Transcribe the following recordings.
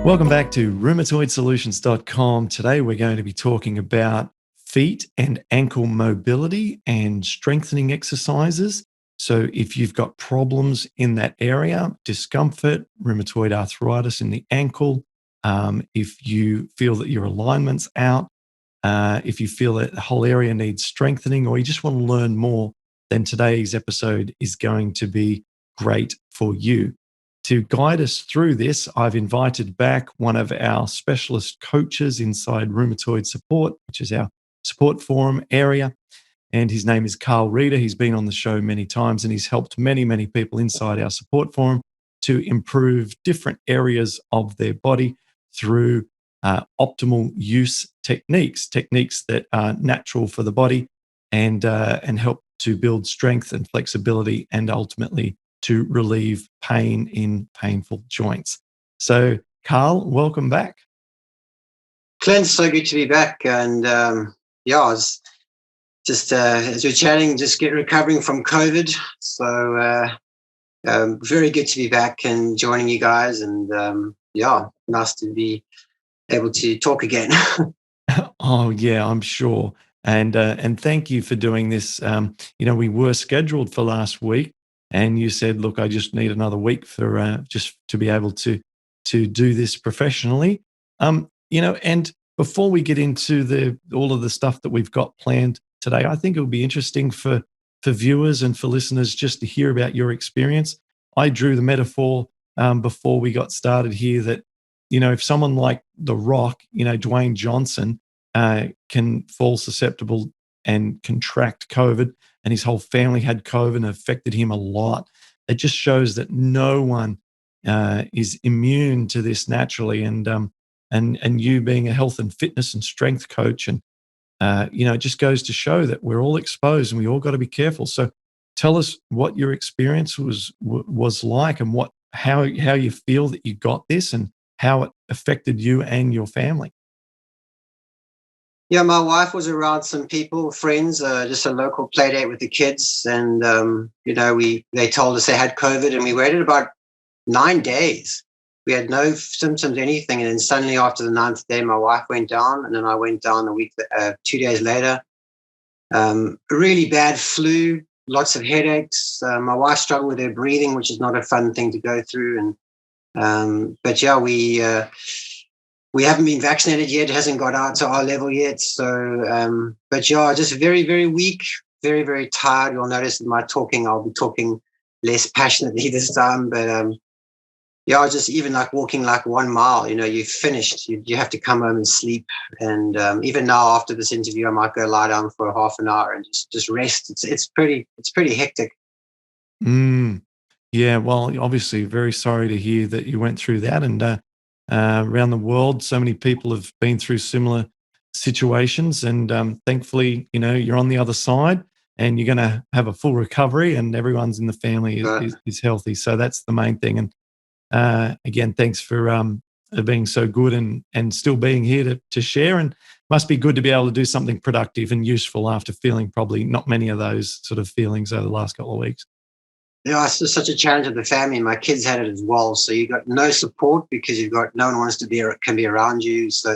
Welcome back to rheumatoidsolutions.com. Today we're going to be talking about feet and ankle mobility and strengthening exercises. So if you've got problems in that area, discomfort, rheumatoid arthritis in the ankle, if you feel that your alignment's out, if you feel that the whole area needs strengthening, or you just want to learn more, then today's episode is going to be great for you. To guide us through this, I've invited back one of our specialist coaches inside Rheumatoid Support, which is our support forum area. And his name is Carl Reeder. He's been on the show many times and he's helped many, many people inside our support forum to improve different areas of their body through optimal use techniques that are natural for the body and help to build strength and flexibility and ultimately to relieve pain in painful joints. So, Carl, welcome back. Clint, so good to be back. And I was just, as we're chatting, just recovering from COVID. So, very good to be back and joining you guys. And nice to be able to talk again. Oh, yeah, I'm sure. And thank you for doing this. We were scheduled for last week. And you said, look, I just need another week for just to be able to do this professionally. And before we get into all of the stuff that we've got planned today, I think it would be interesting for viewers and for listeners just to hear about your experience. I drew the metaphor before we got started here that, if someone like The Rock, Dwayne Johnson, can fall susceptible and contract COVID, and his whole family had COVID and affected him a lot. It just shows that no one is immune to this naturally. And you being a health and fitness and strength coach, and it just goes to show that we're all exposed and we all got to be careful. So, tell us what your experience was like, and how you feel that you got this, and how it affected you and your family. Yeah, my wife was around some people, friends, just a local play date with the kids. And, they told us they had COVID, and we waited about 9 days. We had no symptoms, anything. And then suddenly after the 9th day, my wife went down, and then I went down 2 days later. Really bad flu, lots of headaches. My wife struggled with her breathing, which is not a fun thing to go through. We haven't been vaccinated yet. It hasn't got out to our level yet. So, just very, very weak, very, very tired. You'll notice in my talking, I'll be talking less passionately this time. But, just even like walking like 1 mile, you've finished. You have to come home and sleep. And even now after this interview, I might go lie down for a half an hour and just rest. It's pretty hectic. Yeah, well, obviously very sorry to hear that you went through that. And around the world, so many people have been through similar situations, and thankfully, you're on the other side, and you're going to have a full recovery, and everyone's in the family is healthy. So that's the main thing. And again, thanks for being so good and still being here to share. And must be good to be able to do something productive and useful after feeling probably not many of those sort of feelings over the last couple of weeks. It's just such a challenge of the family. My kids had it as well. So you got no support because you've got no one wants to can be around you. So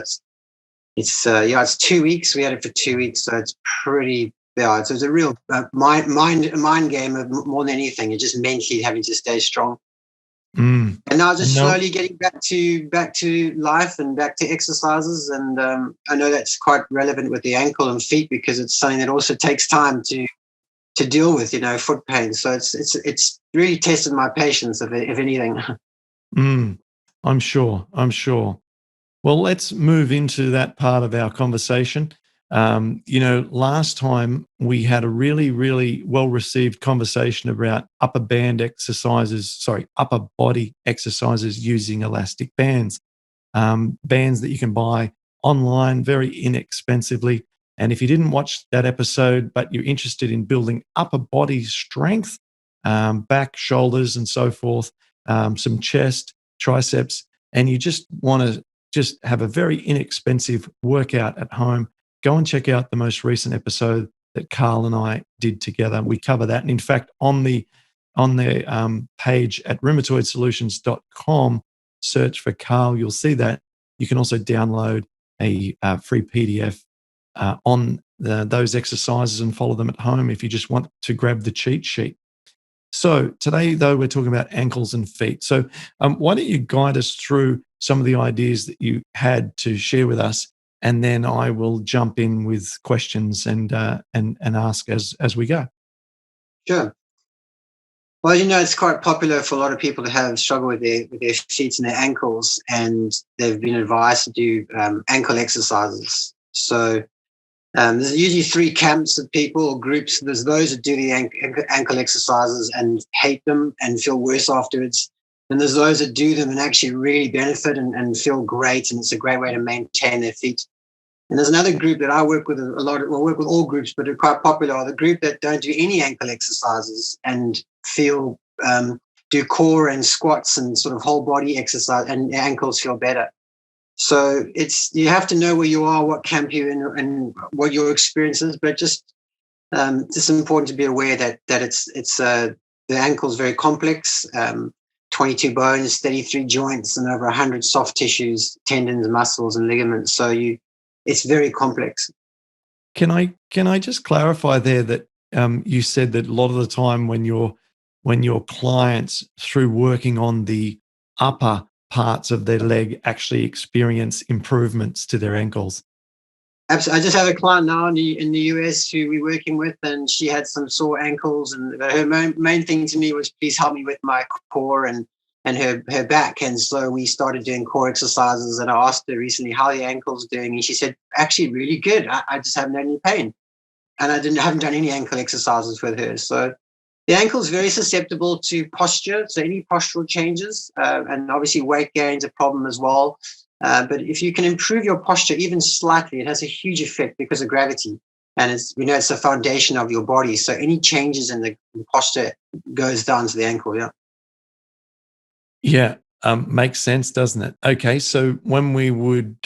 it's 2 weeks. We had it for 2 weeks. So it's pretty, so it's a real mind game of more than anything. You're just mentally having to stay strong. And now just slowly getting back to life and back to exercises. And I know that's quite relevant with the ankle and feet because it's something that also takes time to deal with, foot pain. So it's really tested my patience, if anything. I'm sure. Well, let's move into that part of our conversation. Last time we had a really, really well-received conversation about upper body exercises using elastic bands, bands that you can buy online very inexpensively. And if you didn't watch that episode, but you're interested in building upper body strength, back, shoulders, and so forth, some chest, triceps, and you just want to just have a very inexpensive workout at home, go and check out the most recent episode that Carl and I did together. We cover that. And in fact, on the page at rheumatoidsolutions.com, search for Carl, you'll see that. You can also download a free PDF on those exercises and follow them at home if you just want to grab the cheat sheet. So today, though, we're talking about ankles and feet. So why don't you guide us through some of the ideas that you had to share with us, and then I will jump in with questions and ask as we go. Sure. Well, it's quite popular for a lot of people to have struggle with their feet and their ankles, and they've been advised to do ankle exercises. So there's usually three camps of people or groups. There's those that do the ankle exercises and hate them and feel worse afterwards. And there's those that do them and actually really benefit and feel great, and it's a great way to maintain their feet. And there's another group that I work with a lot. Well, I work with all groups, but are quite popular, are the group that don't do any ankle exercises and feel do core and squats and sort of whole body exercise, and ankles feel better. So you have to know where you are, what camp you're in, and what your experience is. But just it's important to be aware that it's the ankle is very complex. 22 bones, 33 joints, and over 100 soft tissues, tendons, muscles, and ligaments. So it's very complex. Can I just clarify there that you said that a lot of the time when your clients, through working on the upper parts of their leg, actually experience improvements to their ankles? Absolutely. I just have a client now in the US who we're working with, and she had some sore ankles, and her main thing to me was, please help me with my core and her back. And so we started doing core exercises, and I asked her recently, how are the ankles doing? And she said, actually really good. I just haven't had any pain. And I haven't done any ankle exercises with her. So the ankle is very susceptible to posture, so any postural changes, and obviously weight gain is a problem as well. But if you can improve your posture even slightly, it has a huge effect because of gravity. And it's the foundation of your body. So any changes in the posture goes down to the ankle, yeah. Yeah, makes sense, doesn't it? Okay, so when we would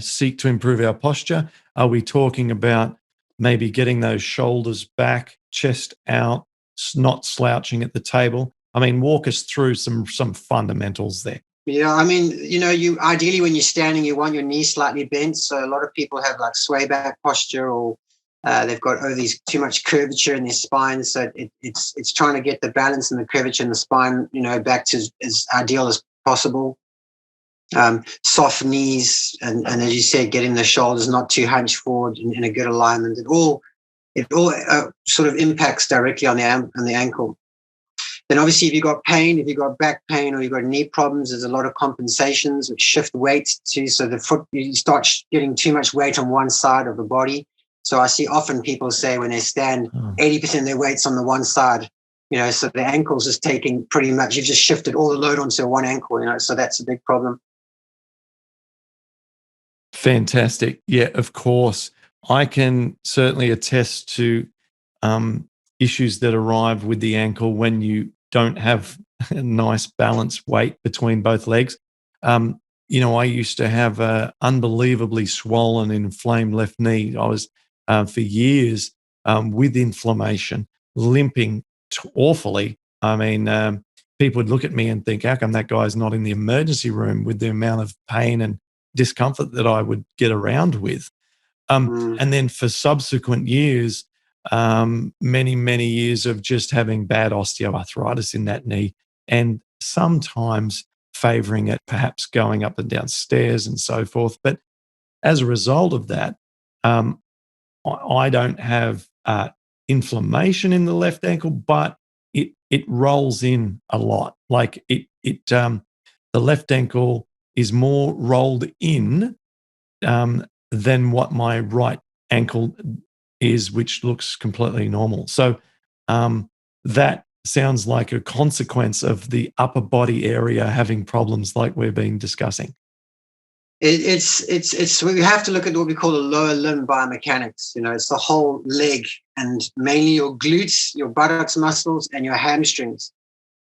seek to improve our posture, are we talking about maybe getting those shoulders back, chest out, not slouching at the table? I mean, walk us through some fundamentals there. Yeah, I mean, you ideally when you're standing, you want your knees slightly bent. So a lot of people have like sway back posture, or they've got these too much curvature in their spine. So it's trying to get the balance and the curvature in the spine, back to as ideal as possible. Soft knees, and as you said, getting the shoulders not too hunched forward in a good alignment. It all sort of impacts directly on the ankle. Then obviously if you've got pain, if you've got back pain or you've got knee problems, there's a lot of compensations which shift weight to, so the foot, you start getting too much weight on one side of the body. So I see often people say when they stand, 80% of their weight's on the one side, so the ankle's just taking pretty much, you've just shifted all the load onto one ankle, so that's a big problem. Fantastic. Yeah, of course. I can certainly attest to issues that arrive with the ankle when you don't have a nice balanced weight between both legs. I used to have an unbelievably swollen, inflamed left knee. I was for years with inflammation, limping awfully. I mean, people would look at me and think, how come that guy's not in the emergency room with the amount of pain and discomfort that I would get around with? And then for subsequent years, many, many years of just having bad osteoarthritis in that knee, and sometimes favoring it, perhaps going up and down stairs and so forth. But as a result of that, I don't have inflammation in the left ankle, but it rolls in a lot. Like the left ankle is more rolled in than what my right ankle is, which looks completely normal. So that sounds like a consequence of the upper body area having problems like we've been discussing. It's we have to look at what we call the lower limb biomechanics. It's the whole leg, and mainly your glutes, your buttocks muscles, and your hamstrings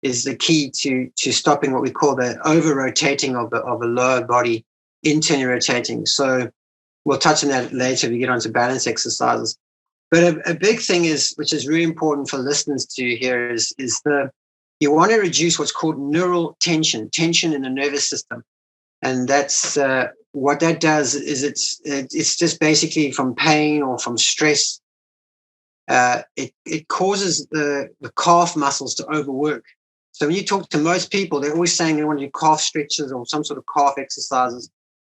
is the key to stopping what we call the over rotating of the lower body, internally rotating. So we'll touch on that later if we get onto balance exercises. But a big thing is, which is really important for listeners to hear, is the you want to reduce what's called neural tension, tension in the nervous system. And that's what that does is it's just basically from pain or from stress. It causes the calf muscles to overwork. So when you talk to most people, they're always saying they want to do calf stretches or some sort of calf exercises.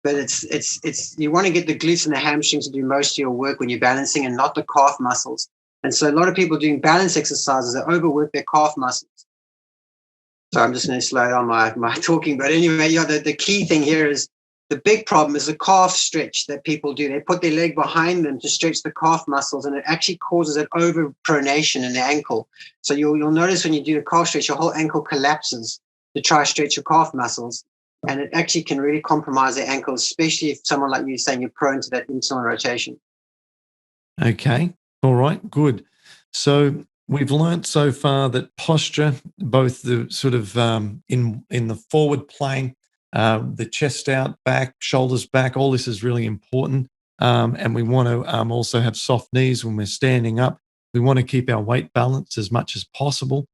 But it's you want to get the glutes and the hamstrings to do most of your work when you're balancing and not the calf muscles. And so a lot of people doing balance exercises, they overwork their calf muscles. So I'm just going to slow down my talking. But anyway, the key thing here is the big problem is the calf stretch that people do. They put their leg behind them to stretch the calf muscles, and it actually causes an overpronation in the ankle. So you'll notice when you do the calf stretch, your whole ankle collapses to try to stretch your calf muscles. And it actually can really compromise the ankle, especially if someone like you is saying you're prone to that internal rotation. Okay. All right. Good. So we've learnt so far that posture, both the sort of in the forward plane, the chest out, back, shoulders back, all this is really important. And we want to also have soft knees when we're standing up. We want to keep our weight balanced as much as possible.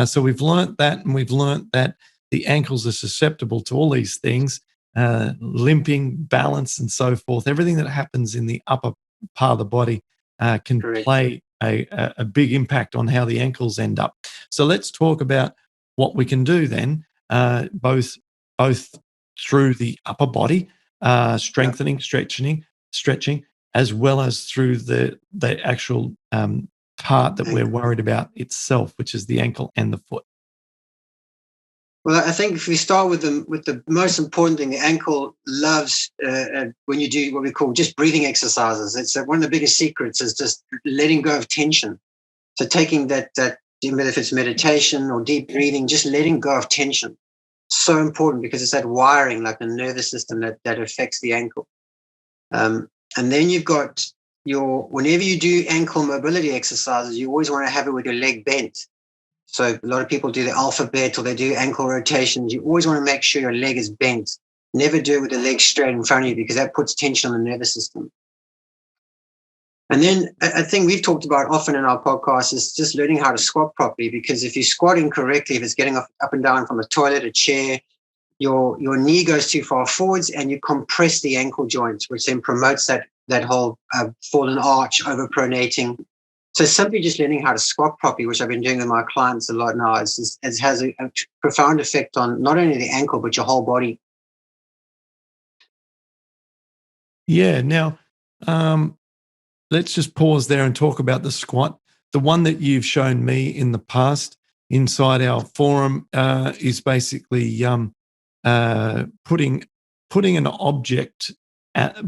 So we've learnt that, and we've learnt that the ankles are susceptible to all these things, limping, balance, and so forth. Everything that happens in the upper part of the body can Correct. play a big impact on how the ankles end up. So let's talk about what we can do then, both through the upper body, strengthening, stretching, as well as through the actual part that we're worried about itself, which is the ankle and the foot. Well, I think if we start with the most important thing, the ankle loves when you do what we call just breathing exercises. It's one of the biggest secrets is just letting go of tension. So taking that whether if it's meditation or deep breathing, just letting go of tension. So important because it's that wiring, like the nervous system that affects the ankle. And then you've got whenever you do ankle mobility exercises, you always want to have it with your leg bent. So a lot of people do the alphabet or they do ankle rotations. You always want to make sure your leg is bent. Never do it with the leg straight in front of you because that puts tension on the nervous system. And then a thing we've talked about often in our podcast is just learning how to squat properly, because if you squat incorrectly, if it's getting up and down from a toilet, a chair, your knee goes too far forwards and you compress the ankle joint, which then promotes that whole fallen arch, overpronating. So simply just learning how to squat properly, which I've been doing with my clients a lot now, it has a profound effect on not only the ankle, but your whole body. Yeah. Now, let's just pause there and talk about the squat. The one that you've shown me in the past inside our forum is basically putting an object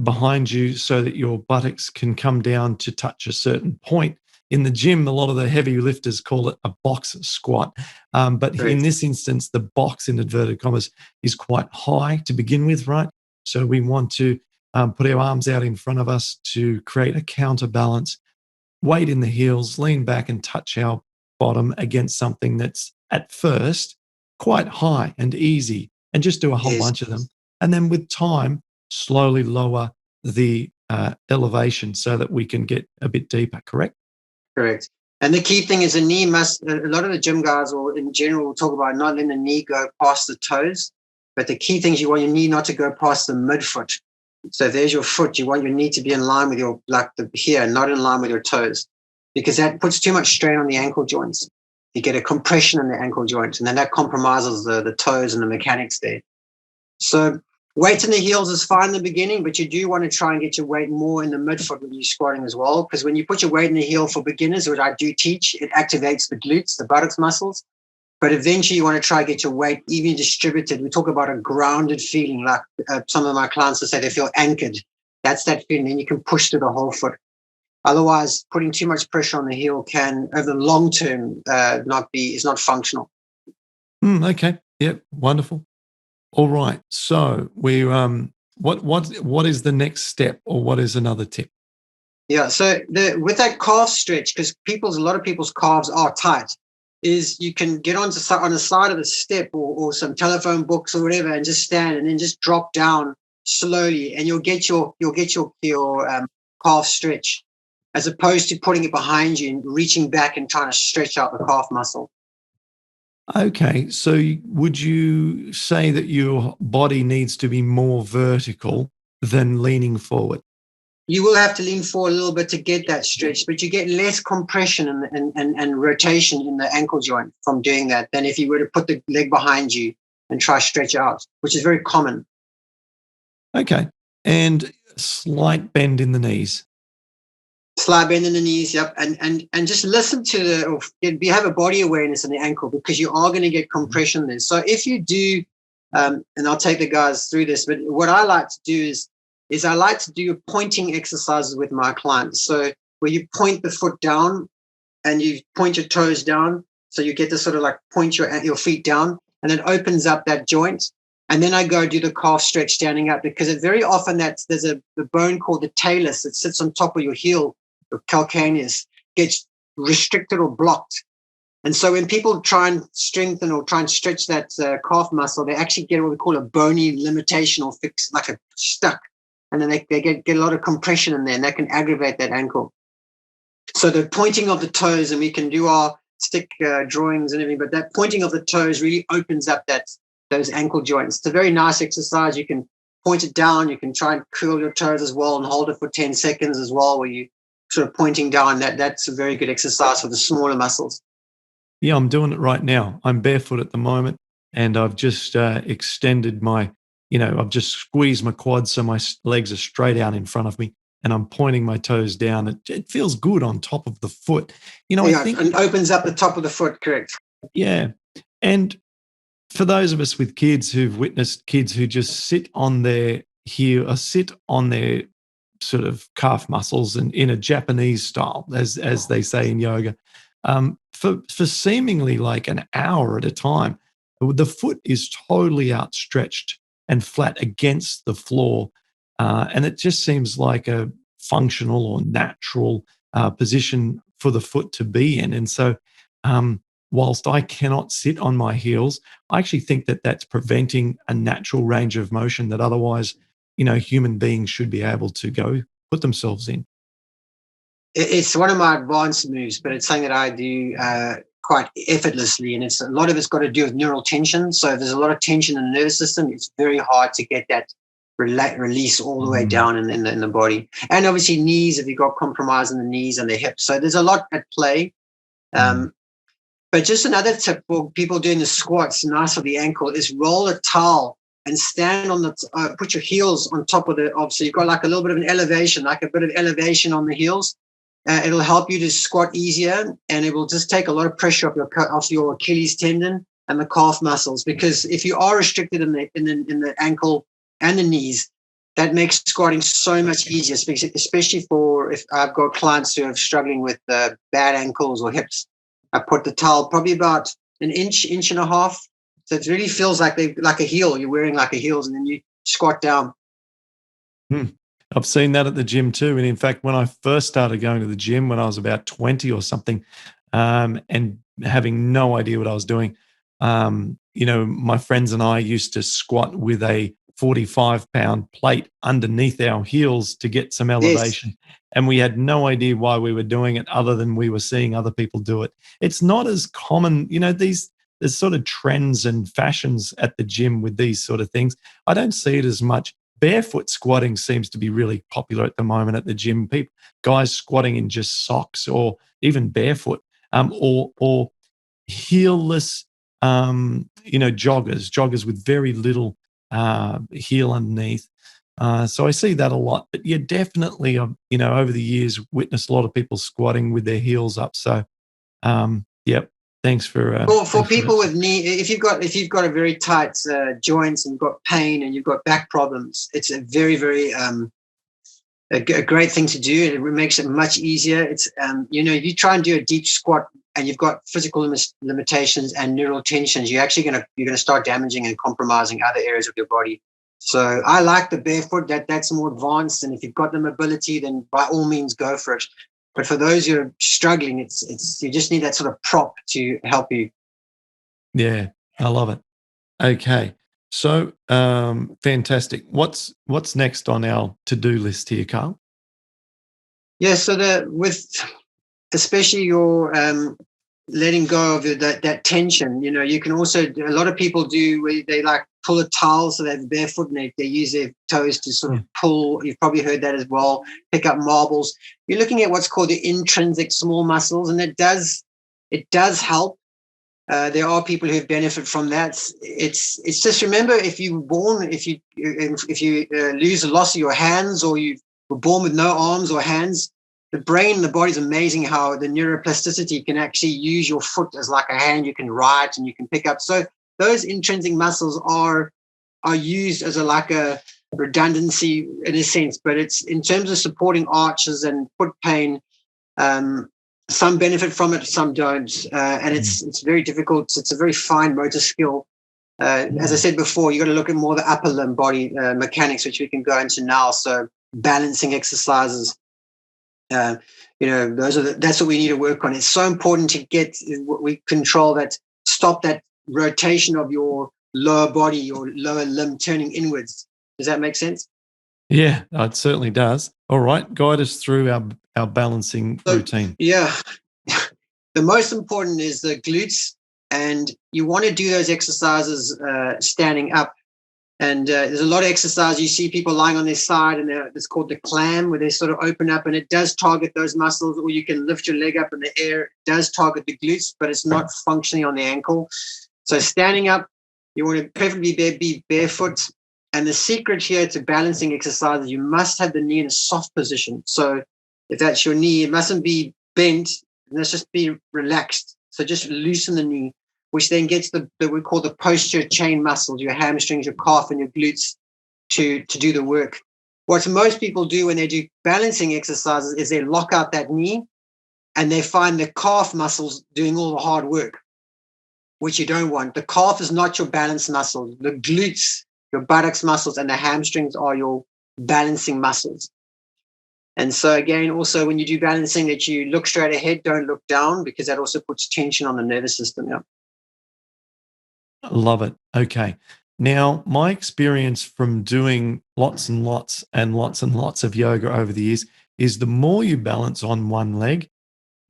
behind you so that your buttocks can come down to touch a certain point. In the gym, a lot of the heavy lifters call it a box squat. But in this instance, the box, in inverted commas, is quite high to begin with, right? So we want to put our arms out in front of us to create a counterbalance, weight in the heels, lean back and touch our bottom against something that's at first quite high and easy, and just do a whole bunch of them. And then with time, slowly lower the elevation so that we can get a bit deeper, correct? Correct. And the key thing is the knee must, a lot of the gym guys or in general will talk about not letting the knee go past the toes. But the key thing is you want your knee not to go past the midfoot. So if there's your foot, you want your knee to be in line with your, here, not in line with your toes, because that puts too much strain on the ankle joints. You get a compression in the ankle joints, and then that compromises the toes and the mechanics there. So weight in the heels is fine in the beginning, but you do want to try and get your weight more in the midfoot when you're squatting as well, because when you put your weight in the heel for beginners, which I do teach, it activates the glutes, the buttocks muscles. But eventually you want to try to get your weight even distributed. We talk about a grounded feeling, like some of my clients will say they feel anchored. That's that feeling. Then you can push through the whole foot. Otherwise, putting too much pressure on the heel can, over the long term, is not functional. Okay. Yep. Wonderful. All right. So we what is the next step, or what is another tip? Yeah. So with that calf stretch, because a lot of people's calves are tight, is you can get on the side of a step or some telephone books or whatever, and just stand and then just drop down slowly, and you'll get your calf stretch, as opposed to putting it behind you and reaching back and trying to stretch out the calf muscle. Okay. So would you say that your body needs to be more vertical than leaning forward? You will have to lean forward a little bit to get that stretch, but you get less compression and rotation in the ankle joint from doing that than if you were to put the leg behind you and try stretch out, which is very common. Okay. And slight bend in the knees. Slight bend in the knees, yep, and just listen to you have a body awareness in the ankle because you are going to get compression there. So if you do, and I'll take the guys through this, but what I like to do is I like to do pointing exercises with my clients. So where you point the foot down and you point your toes down, so you get to sort of like point your feet down, and it opens up that joint. And then I go do the calf stretch standing up because it very often there's a bone called the talus that sits on top of your heel, the calcaneus, gets restricted or blocked. And so when people try and strengthen or try and stretch that calf muscle, they actually get what we call a bony limitation or fix, like a stuck. And then they get a lot of compression in there, and that can aggravate that ankle. So the pointing of the toes, and we can do our stick drawings and everything, but that pointing of the toes really opens up those ankle joints. It's a very nice exercise. You can point it down. You can try and curl your toes as well and hold it for 10 seconds as well, where you sort of pointing down. That's a very good exercise for the smaller muscles. Yeah, I'm doing it right now. I'm barefoot at the moment, and I've just extended I've just squeezed my quads so my legs are straight out in front of me, and I'm pointing my toes down. It feels good on top of the foot. I Yeah, think, and opens up the top of the foot, correct. yeah. And for those of us with kids who've witnessed kids who just sit on their heel or sit on their sort of calf muscles and in a Japanese style, as they say in yoga, for seemingly like an hour at a time, the foot is totally outstretched and flat against the floor, and it just seems like a functional or natural position for the foot to be in. And so, whilst I cannot sit on my heels, I actually think that that's preventing a natural range of motion that otherwise, human beings should be able to go put themselves in. It's one of my advanced moves, but it's something that I do quite effortlessly, and a lot of it's got to do with neural tension. So if there's a lot of tension in the nervous system, it's very hard to get that release all the way down in the body. And obviously knees, if you've got compromise in the knees and the hips. So there's a lot at play. But just another tip for people doing the squats, nice for the ankle, is roll a towel and stand on put your heels on top of so you've got like a little bit of an elevation, like a bit of elevation on the heels. It'll help you to squat easier, and it will just take a lot of pressure off your Achilles tendon and the calf muscles. Because if you are restricted in the ankle and the knees, that makes squatting so much easier, especially for if I've got clients who are struggling with bad ankles or hips. I put the towel probably about an inch and a half, so it really feels like like a heel. You're wearing like a heels, and then you squat down. I've seen that at the gym too. And in fact, when I first started going to the gym when I was about 20 or something, and having no idea what I was doing, my friends and I used to squat with a 45-pound plate underneath our heels to get some elevation. Yes. And we had no idea why we were doing it other than we were seeing other people do it. It's not as common, there's sort of trends and fashions at the gym with these sort of things. I don't see it as much. Barefoot squatting seems to be really popular at the moment at the gym. Guys squatting in just socks or even barefoot, or heelless, joggers with very little heel underneath. So I see that a lot. But yeah, definitely, over the years, witnessed a lot of people squatting with their heels up. So, yep. Thanks for for people with knee. If you've got a very tight joints and you've got pain and you've got back problems, it's a very very a great thing to do. It makes it much easier. It's you try and do a deep squat and you've got physical limitations and neural tensions. You're gonna start damaging and compromising other areas of your body. So I like the barefoot. That's more advanced, and if you've got the mobility, then by all means go for it. But for those who are struggling, it's you just need that sort of prop to help you. Yeah, I love it. Okay. So fantastic. What's next on our to-do list here, Carl? Yeah, so with especially your letting go of that tension. You can also, a lot of people do where they like pull a towel so they're barefoot and they use their toes to sort of pull. You've probably heard that as well. Pick up marbles. You're looking at what's called the intrinsic small muscles, and it does help. There are people who benefit from that. It's just, remember, if you lose the loss of your hands, or you were born with no arms or hands, the brain and the body is amazing how the neuroplasticity can actually use your foot as like a hand. You can write and you can pick up. So those intrinsic muscles are used as like a redundancy in a sense, but it's in terms of supporting arches and foot pain. Some benefit from it, some don't, and it's very difficult. It's a very fine motor skill. As I said before, you got to look at more the upper limb body mechanics, which we can go into now. So balancing exercises. That's what we need to work on. It's so important to get what we control, that stop that rotation of your lower body, your lower limb turning inwards. Does that make sense? Yeah, it certainly does. All right, guide us through our balancing routine. Yeah, the most important is the glutes, and you want to do those exercises standing up. And there's a lot of exercise. You see people lying on their side, and it's called the clam, where they sort of open up, and it does target those muscles. Or you can lift your leg up in the air. It does target the glutes, but it's not functioning on the ankle. So standing up, you want to preferably be barefoot. And the secret here to balancing exercises, you must have the knee in a soft position. So if that's your knee, it mustn't be bent. Let's just be relaxed. So just loosen the knee, which then gets we call the posterior chain muscles, your hamstrings, your calf, and your glutes to do the work. What most people do when they do balancing exercises is they lock out that knee and they find the calf muscles doing all the hard work, which you don't want. The calf is not your balance muscle. The glutes, your buttocks muscles, and the hamstrings are your balancing muscles. And so again, also when you do balancing, that you look straight ahead, don't look down, because that also puts tension on the nervous system. Yeah. Love it. Okay. Now, my experience from doing lots and lots of yoga over the years is the more you balance on one leg,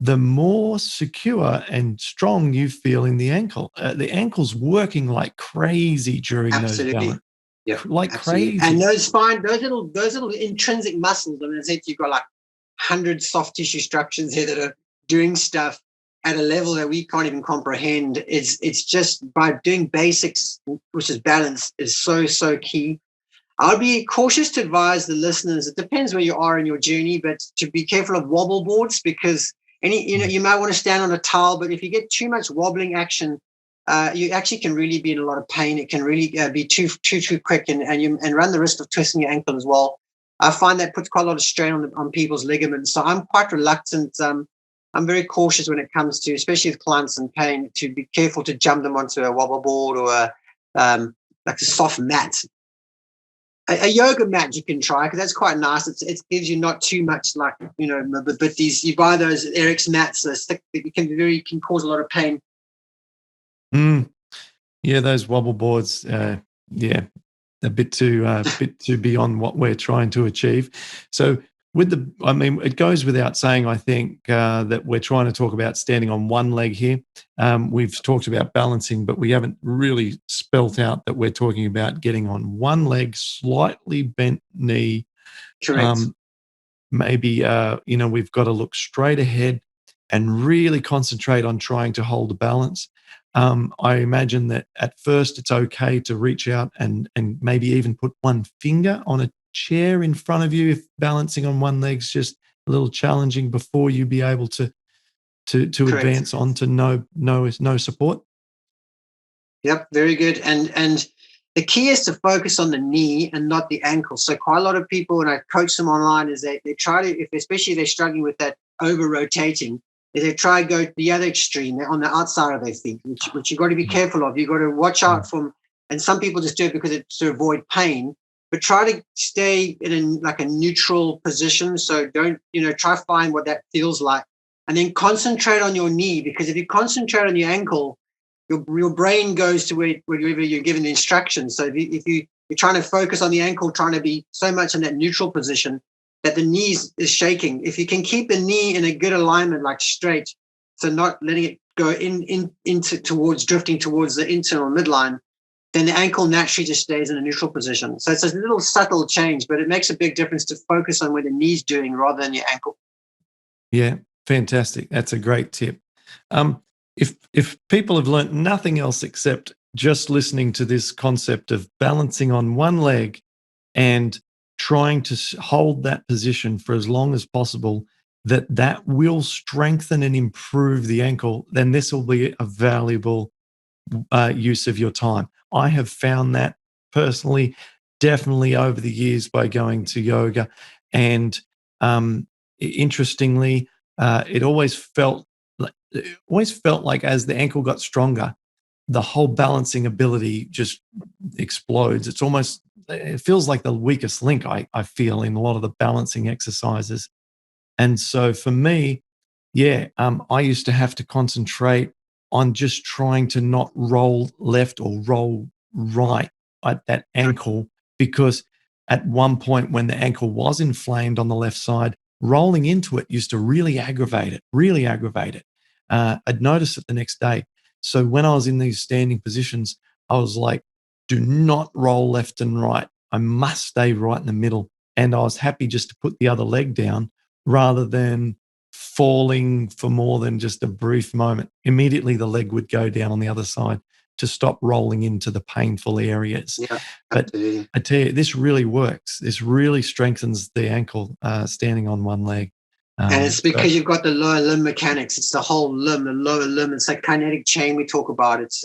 the more secure and strong you feel in the ankle. The ankle's working like crazy during those balance. Yeah, like absolutely. crazy. And those little intrinsic muscles. I mean, as if you've got like 100 soft tissue structures here that are doing stuff at a level that we can't even comprehend. It's just by doing basics, which is balance, is so key. I'll be cautious to advise the listeners. It depends where you are in your journey, but to be careful of wobble boards, because you might want to stand on a towel, but if you get too much wobbling action, you actually can really be in a lot of pain. It can really be too quick, and run the risk of twisting your ankle as well. I find that puts quite a lot of strain on people's ligaments. So I'm quite reluctant. I'm very cautious when it comes to, especially with clients in pain, to be careful to jump them onto a wobble board or like a soft mat. A yoga mat you can try, because that's quite nice. It gives you not too much, like, but these, you buy those Eric's mats, it can cause a lot of pain. Yeah, those wobble boards, a bit too beyond what we're trying to achieve. So it goes without saying, I think, that we're trying to talk about standing on one leg here. We've talked about balancing, but we haven't really spelt out that we're talking about getting on one leg, slightly bent knee. Correct. Maybe, we've got to look straight ahead and really concentrate on trying to hold a balance. I imagine that at first it's okay to reach out and maybe even put one finger on a chair in front of you if balancing on one leg's just a little challenging, before you be able to advance on to no support. Yep, very good. And the key is to focus on the knee and not the ankle. So quite a lot of people, and I coach them online, is they try to, especially if they're struggling with that over rotating, is they try to go to the other extreme. They're on the outside of their feet, which you've got to be careful of. You've got to watch out from, and some people just do it because it's to avoid pain, but try to stay in a neutral position. So don't, try to find what that feels like, and then concentrate on your knee, because if you concentrate on your ankle, your brain goes to wherever you're given the instructions. So if you're trying to focus on the ankle, trying to be so much in that neutral position that the knee is shaking. If you can keep the knee in a good alignment, like straight, so not letting it go into towards drifting towards the internal midline, then the ankle naturally just stays in a neutral position. So it's a little subtle change, but it makes a big difference to focus on where the knee's doing rather than your ankle. Yeah, fantastic. That's a great tip. If people have learnt nothing else except just listening to this concept of balancing on one leg and trying to hold that position for as long as possible, that will strengthen and improve the ankle, then this will be a valuable use of your time. I have found that personally, definitely over the years by going to yoga. And interestingly, it always felt like as the ankle got stronger, the whole balancing ability just explodes. It feels like the weakest link I feel in a lot of the balancing exercises. And so for me, I used to have to concentrate on just trying to not roll left or roll right at that ankle, because at one point when the ankle was inflamed on the left side, rolling into it used to really aggravate it. I'd notice it the next day. So when I was in these standing positions, I was like, do not roll left and right. I must stay right in the middle. And I was happy just to put the other leg down rather than falling for more than just a brief moment. Immediately the leg would go down on the other side to stop rolling into the painful areas. Yeah, but I tell you, this really works. This really strengthens the ankle standing on one leg. And it's because you've got the lower limb mechanics. It's the whole limb, the lower limb. It's like kinetic chain we talk about. It's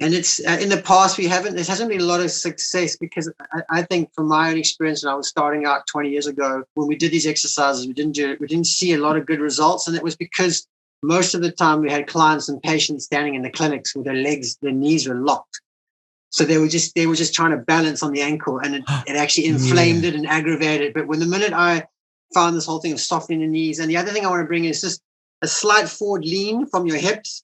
in the past there hasn't been a lot of success because I think from my own experience when I was starting out 20 years ago, when we did these exercises, we didn't see a lot of good results. And it was because most of the time we had clients and patients standing in the clinics with their knees were locked. So they were just trying to balance on the ankle, and it actually inflamed it and aggravated it. But when the minute I found this whole thing of softening the knees, and the other thing I want to bring is just a slight forward lean from your hips.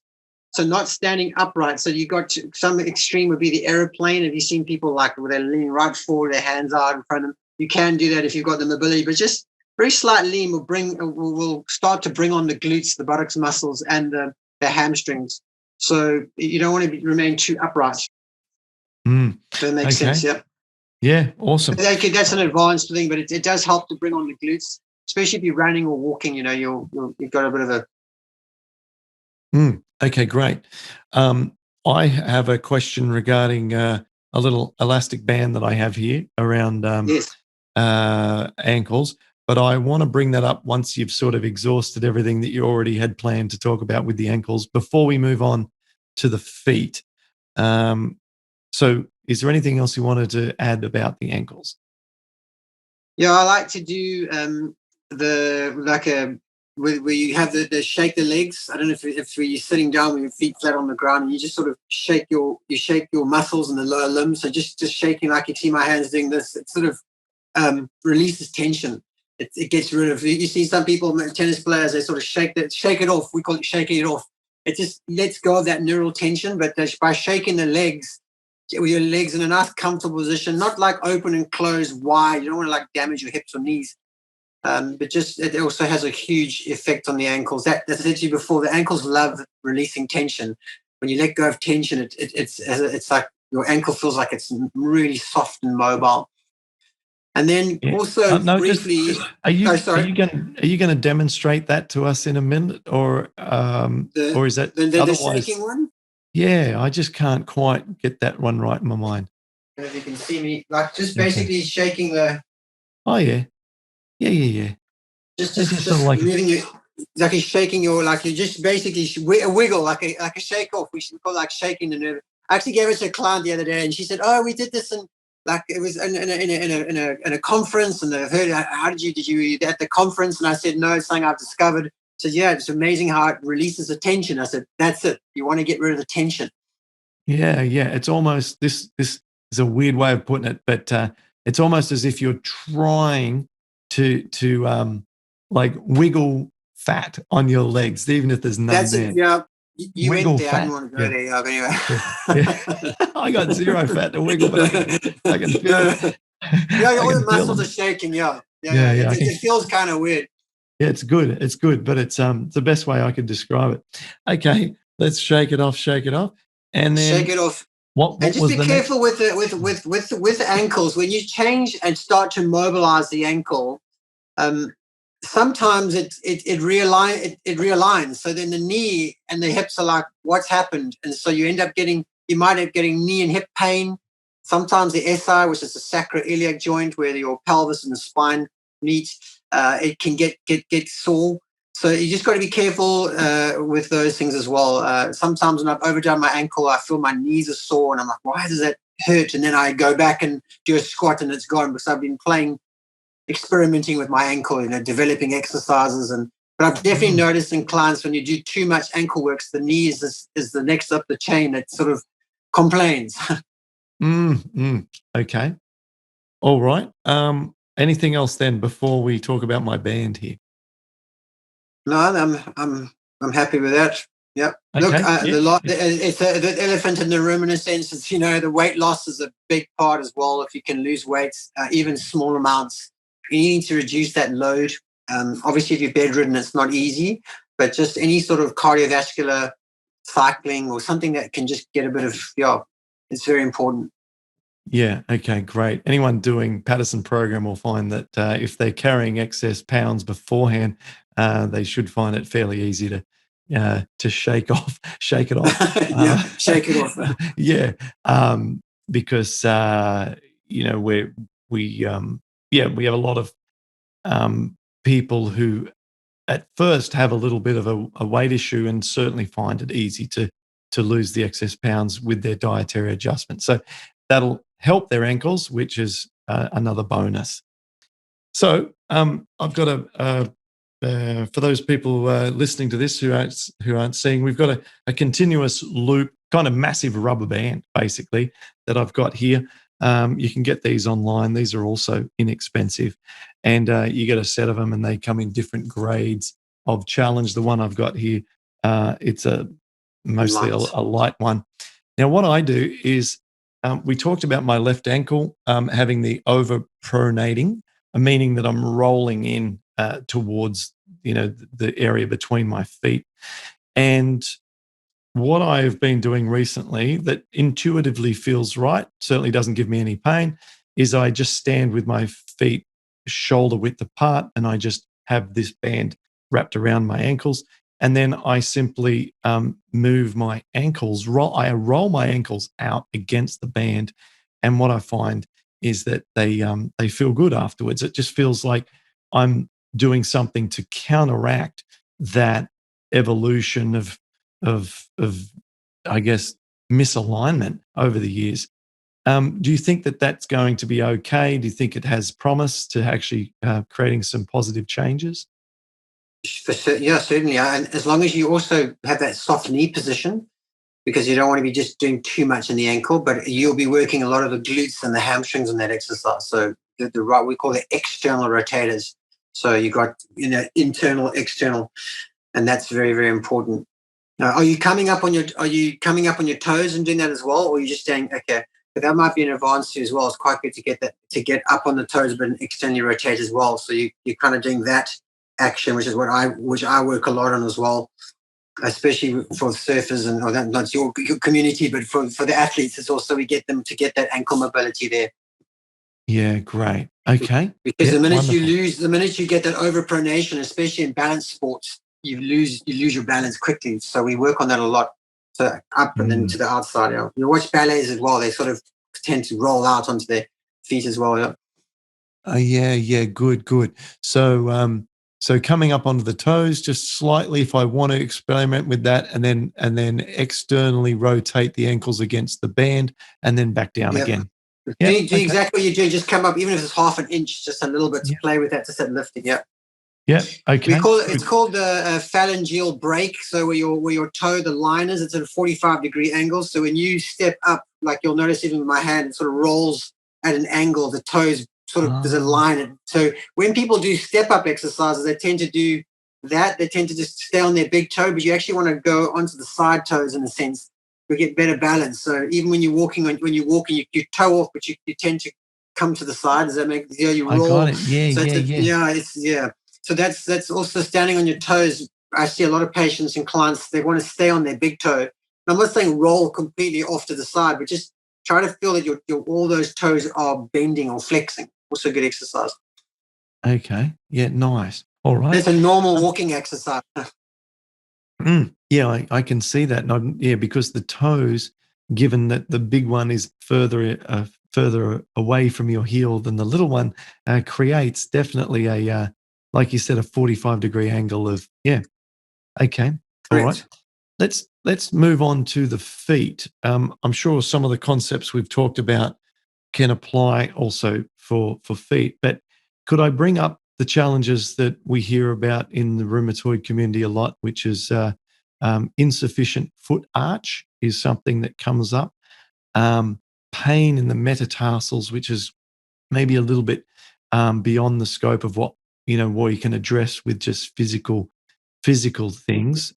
So not standing upright. So you got some extreme would be the aeroplane. Have you seen people like where they're leaning right forward, their hands out in front of them? You can do that if you've got the mobility, but just very slight lean will start to bring on the glutes, the buttocks muscles, and the hamstrings. So you don't want to remain too upright. If that makes sense, yeah. Yeah, awesome. That's an advanced thing, but it does help to bring on the glutes, especially if you're running or walking. You've got a bit of a. Okay, great. I have a question regarding a little elastic band that I have here around ankles, but I want to bring that up once you've sort of exhausted everything that you already had planned to talk about with the ankles before we move on to the feet. So is there anything else you wanted to add about the ankles? Yeah, I like to do where you have the shake the legs. I don't know if you're sitting down with your feet flat on the ground and you just sort of shake your muscles in the lower limbs. So just shaking, like you see my hands doing this, it sort of releases tension. It gets rid of. You see some people, tennis players, they sort of shake it off. We call it shaking it off. It just lets go of that neural tension. But by shaking the legs, with your legs in a nice comfortable position, not like open and closed wide. You don't want to like damage your hips or knees. But just it also has a huge effect on the ankles. That's I said to you before, the ankles love releasing tension. When you let go of tension, it's like your ankle feels like it's really soft and mobile. And then also briefly, are you going to demonstrate that to us in a minute, or is that the shaking one? Yeah, I just can't quite get that one right in my mind. If you can see me, like just basically shaking the. Oh yeah. Yeah. Just sort of like moving you, like you're shaking your, like you just basically a wiggle, like a shake off. We should call it like shaking the nerve. I actually gave it to a client the other day, and she said, "Oh, we did this in like it was in a conference, and I heard how did you at the conference?" And I said, "No, it's something I've discovered." She said, "Yeah, it's amazing how it releases the tension." I said, "That's it. You want to get rid of the tension." Yeah. It's almost this is a weird way of putting it, but it's almost as if you're trying to like wiggle fat on your legs, even if there's none there. Yeah, you went there. Fat. I didn't want to go there. Anyway, I got zero fat to wiggle, but I can feel it. Yeah, all the muscles are shaking. Yeah. It feels kind of weird. Yeah, it's good. It's good, but it's the best way I could describe it. Okay, let's shake it off, shake it off. And Shake then it off. And what just was be the next? careful with the ankles when you change and start to mobilize the ankle. Um, Sometimes it realigns. So then the knee and the hips are like, what's happened? And so you might end up getting knee and hip pain. Sometimes the SI, which is the sacroiliac joint where your pelvis and the spine meet, it can get sore. So you just got to be careful with those things as well. Sometimes when I've overdone my ankle, I feel my knees are sore, and I'm like, why does that hurt? And then I go back and do a squat, and it's gone because I've been experimenting with my ankle, developing exercises. But I've definitely noticed in clients when you do too much ankle works, the knee is the next up the chain that sort of complains. Okay. All right. Anything else then before we talk about my band here? No, I'm happy with that. Yep. Look, Okay. it's the elephant in the room in a sense. It's, the weight loss is a big part as well. If you can lose weight, even small amounts, you need to reduce that load. Obviously, if you're bedridden, it's not easy, but just any sort of cardiovascular cycling or something that can just get a bit of, it's very important. Yeah. Okay. Great. Anyone doing Patterson program will find that if they're carrying excess pounds beforehand, they should find it fairly easy to shake it off. Shake it off. Yeah. Because we we have a lot of people who at first have a little bit of a weight issue and certainly find it easy to lose the excess pounds with their dietary adjustment. So that'll help their ankles, which is another bonus. So I've got for those people listening to this who aren't seeing, we've got a continuous loop, kind of massive rubber band, basically, that I've got here. You can get these online. These are also inexpensive. And you get a set of them and they come in different grades of challenge. The one I've got here, it's mostly a light one. Now, what I do is we talked about my left ankle having the overpronating, meaning that I'm rolling in towards the area between my feet. And what I've been doing recently that intuitively feels right, certainly doesn't give me any pain, is I just stand with my feet shoulder width apart and I just have this band wrapped around my ankles. And then I simply move my ankles, I roll my ankles out against the band. And what I find is that they feel good afterwards. It just feels like I'm doing something to counteract that evolution of I guess misalignment over the years. Do you think that that's going to be okay? Do you think it has promise to actually creating some positive changes? Yeah, certainly. And as long as you also have that soft knee position, because you don't want to be just doing too much in the ankle, but you'll be working a lot of the glutes and the hamstrings in that exercise. So we call it external rotators. So you got internal, external, and that's very, very important. Now, are you coming up on your toes and doing that as well, or are you just saying okay? But that might be an advance too as well. It's quite good to get up on the toes, but externally rotate as well. So you're kind of doing that action, which is what I work a lot on as well, especially for surfers and not your community, but for the athletes. It's also we get them to get that ankle mobility there. Yeah, great. Okay. Because the minute you get that overpronation, especially in balance sports, you lose your balance quickly. So we work on that a lot. So up and then to the outside. You watch ballets as well. They sort of tend to roll out onto their feet as well. Yeah. Good. So coming up onto the toes just slightly if I want to experiment with that, and then externally rotate the ankles against the band and then back down again. Do exactly what you're doing. Just come up, even if it's half an inch, just a little bit to play with that, just that lifting. Yeah. Okay. It's called the phalangeal break. So where your toe, the line is, it's at a 45-degree angle. So when you step up, like you'll notice even with my hand, it sort of rolls at an angle. The toes sort of there's a line. So when people do step up exercises, they tend to do that. They tend to just stay on their big toe, but you actually want to go onto the side toes in a sense. You get better balance. So even when you're walking, you toe off, but you tend to come to the side. Does that make you roll? I got it. Yeah. So that's also standing on your toes. I see a lot of patients and clients, they want to stay on their big toe. And I'm not saying roll completely off to the side, but just try to feel that your all those toes are bending or flexing. Also good exercise. Okay. Yeah, nice. All right. It's a normal walking exercise. Yeah, I can see that. Yeah, because the toes, given that the big one is further away from your heel than the little one, creates definitely like you said, a 45-degree angle of, yeah. Okay. All right. Correct. Let's move on to the feet. I'm sure some of the concepts we've talked about can apply also for feet, but could I bring up the challenges that we hear about in the rheumatoid community a lot, which is insufficient foot arch is something that comes up. Pain in the metatarsals, which is maybe a little bit beyond the scope of what you can address with just physical things.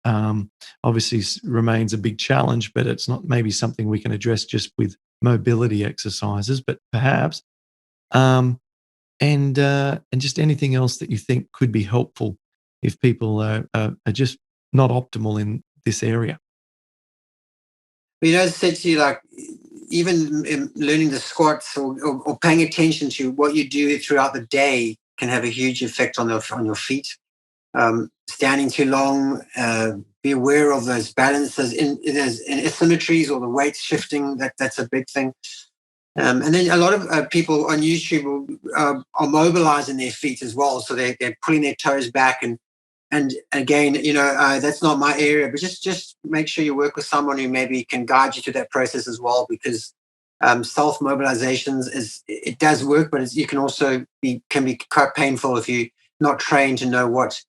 Obviously remains a big challenge, but it's not maybe something we can address just with mobility exercises, but perhaps and just anything else that you think could be helpful if people are just not optimal in this area. As I said to you, like even in learning the squats or paying attention to what you do throughout the day can have a huge effect on your feet. Standing too long, be aware of those balances in asymmetries or the weight shifting. That's a big thing. And then a lot of people on YouTube are mobilizing their feet as well, so they're pulling their toes back and again, that's not my area, but just make sure you work with someone who maybe can guide you through that process as well, because self mobilizations it does work, but you can also can be quite painful if you're not trained to know what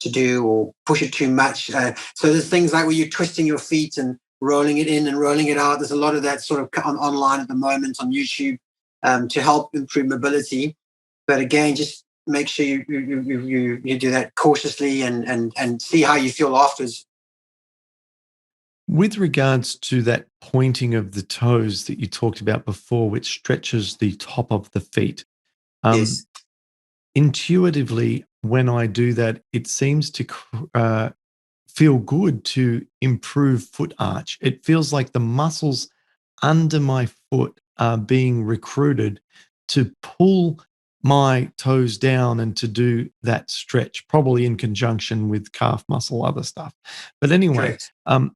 to do or push it too much. So there's things like where you're twisting your feet and rolling it in and rolling it out. There's a lot of that sort of online at the moment on YouTube to help improve mobility. But again, just make sure you do that cautiously and see how you feel afterwards. With regards to that pointing of the toes that you talked about before, which stretches the top of the feet, um, Yes. intuitively, when I do that, it seems to feel good to improve foot arch. It feels like the muscles under my foot are being recruited to pull my toes down and to do that stretch, probably in conjunction with calf muscle, other stuff. But anyway, Correct.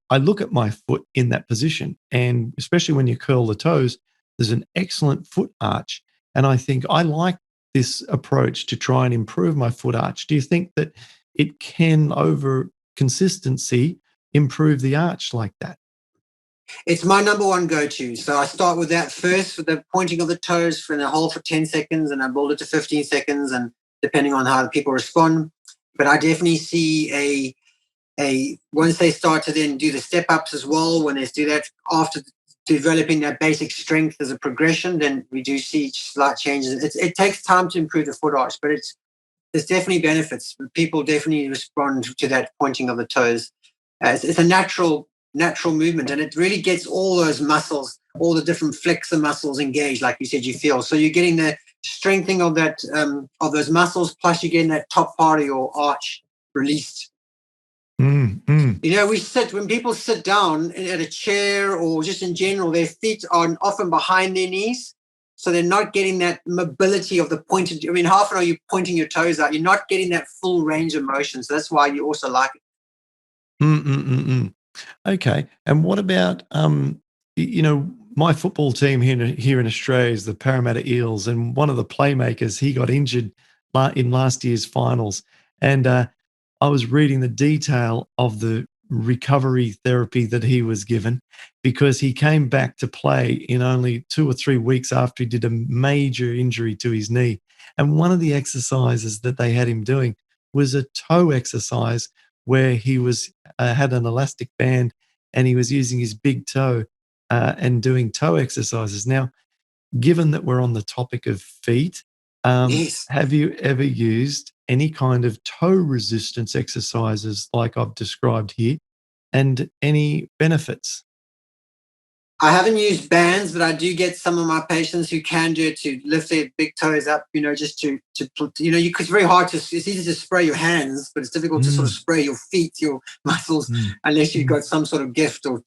I look at my foot in that position, and especially when you curl the toes, there's an excellent foot arch. And I think I like this approach to try and improve my foot arch. Do you think that it can, over consistency, improve the arch like that? It's my number one go-to. So I start with that first, with the pointing of the toes for the hold for 10 seconds, and I build it to 15 seconds, and depending on how the people respond. But I definitely see a once they start to then do the step ups as well, when they do that after developing that basic strength as a progression, then we do see slight changes. It takes time to improve the foot arch, but there's definitely benefits. People definitely respond to that pointing of the toes. It's a natural movement, and it really gets all those muscles, all the different flexor muscles engaged, like you said, you feel. So you're getting the strengthening of that of those muscles, plus you're getting that top part of your arch released. Mm, mm. When people sit down at a chair or just in general, their feet are often behind their knees. So they're not getting that mobility of the pointed. I mean, half an hour you're pointing your toes out, you're not getting that full range of motion. So that's why you also like it. Mm, mm, mm, mm. Okay. And what about my football team here in Australia is the Parramatta Eels, and one of the playmakers, he got injured in last year's finals, and I was reading the detail of the recovery therapy that he was given, because he came back to play in only 2 or 3 weeks after he did a major injury to his knee. And one of the exercises that they had him doing was a toe exercise where he was had an elastic band, and he was using his big toe and doing toe exercises. Now, given that we're on the topic of feet, Yes. have you ever used any kind of toe resistance exercises like I've described here, and any benefits? I haven't used bands, but I do get some of my patients who can do it to lift their big toes up, just it's very hard it's easy to spray your hands, but it's difficult to sort of Mm, spray your feet, your muscles, mm, unless you've mm. got some sort of gift or,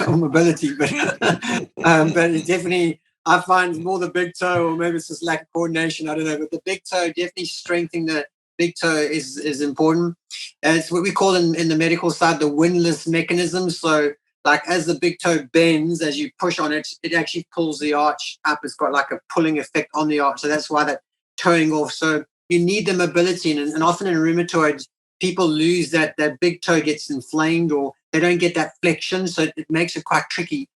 or mobility. But it definitely, I find more the big toe, or maybe it's just lack of coordination. I don't know, but the big toe, definitely strengthening the big toe is important. And it's what we call in the medical side the windlass mechanism. So like as the big toe bends, as you push on it, it actually pulls the arch up. It's got like a pulling effect on the arch. So that's why that toeing off. So you need the mobility. And often in rheumatoid, people lose that big toe gets inflamed or they don't get that flexion. So it makes it quite tricky.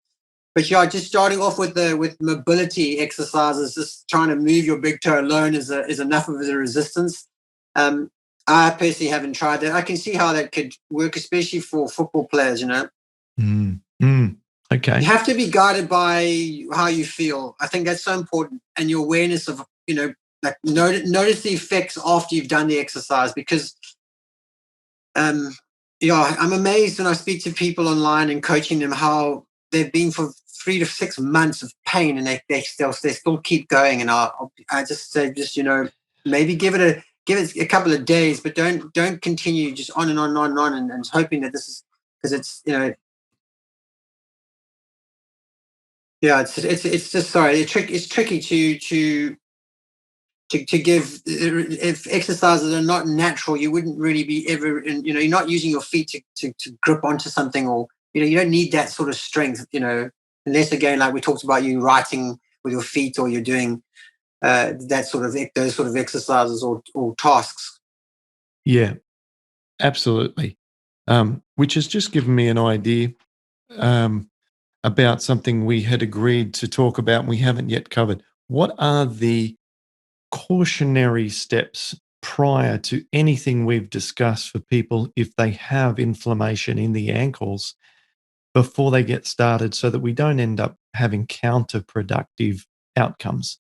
But yeah, just starting off with mobility exercises, just trying to move your big toe alone is enough of a resistance. Um, I personally haven't tried that. I can see how that could work, especially for football players. Mm, mm. You Okay. have to be guided by how you feel. I think that's so important, and your awareness of like notice the effects after you've done the exercise. Because um, yeah, I'm amazed when I speak to people online and coaching them how they've been for 3 to 6 months of pain and they still keep going. And I just say maybe give it a couple of days, but don't continue just on and on and on and on and hoping that this is because it's. Yeah, it's just sorry. It's tricky to give if exercises are not natural. You wouldn't really be ever, you're not using your feet to grip onto something, or you don't need that sort of strength. Unless again, like we talked about, you writing with your feet, or you're doing those sort of exercises or tasks. Yeah, absolutely. Which has just given me an idea um, about something we had agreed to talk about and we haven't yet covered. What are the cautionary steps prior to anything we've discussed for people if they have inflammation in the ankles before they get started so that we don't end up having counterproductive outcomes?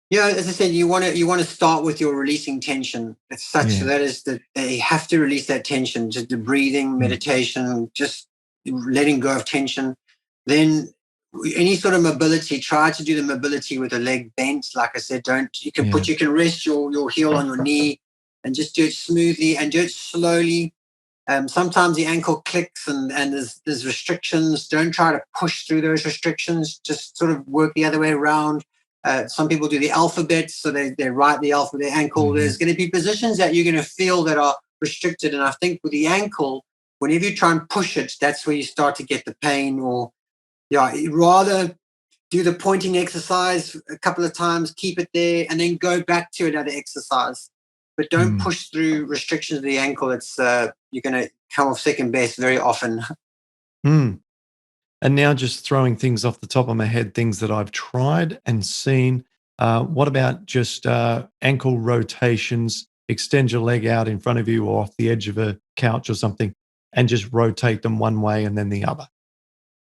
Yeah, as I said, you want to start with your releasing tension. It's such Yeah. that is that they have to release that tension, just the breathing, Mm. meditation, just letting go of tension. Then any sort of mobility, try to do the mobility with the leg bent. Like I said, don't Yeah. you can rest your heel on your knee and just do it smoothly and do it slowly. Sometimes the ankle clicks and there's restrictions. Don't try to push through those restrictions. Just sort of work the other way around. Some people do the alphabet, so they write the alphabet ankle. There's Mhm. going to be positions that you're going to feel that are restricted. And I think with the ankle, whenever you try and push it, that's where you start to get the pain. Or yeah, rather do the pointing exercise a couple of times, keep it there, and then go back to another exercise. But don't Mm. push through restrictions of the ankle. It's you're going to come off second best very often. Mm. And now, just throwing things off the top of my head, things that I've tried and seen. What about just ankle rotations? Extend your leg out in front of you or off the edge of a couch or something, and just rotate them one way and then the other.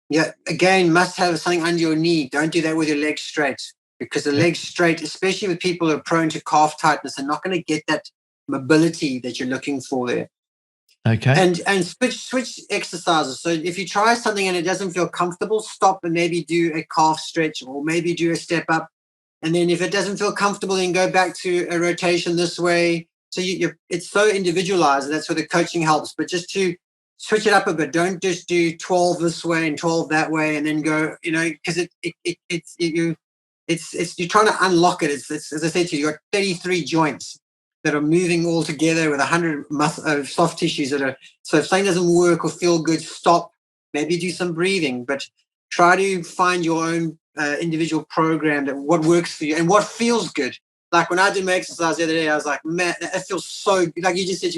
Yeah, again, must have something under your knee. Don't do that with your legs straight, because the Yep. legs straight, especially with people who are prone to calf tightness, are not going to get that mobility that you're looking for there. Okay. And switch exercises. So if you try something and it doesn't feel comfortable, stop and maybe do a calf stretch or maybe do a step up. And then if it doesn't feel comfortable, then go back to a rotation this way. So it's so individualized. That's where the coaching helps. But just to switch it up a bit, don't just do 12 this way and 12 that way, and then go, because it's you're trying to unlock it. It's as I said to you, you got 33 joints that are moving all together with 100 soft tissues that are. So if something doesn't work or feel good, stop. Maybe do some breathing, but try to find your own individual program that what works for you and what feels good. Like when I did my exercise the other day, I was like, man, that feels so good. Like you just said,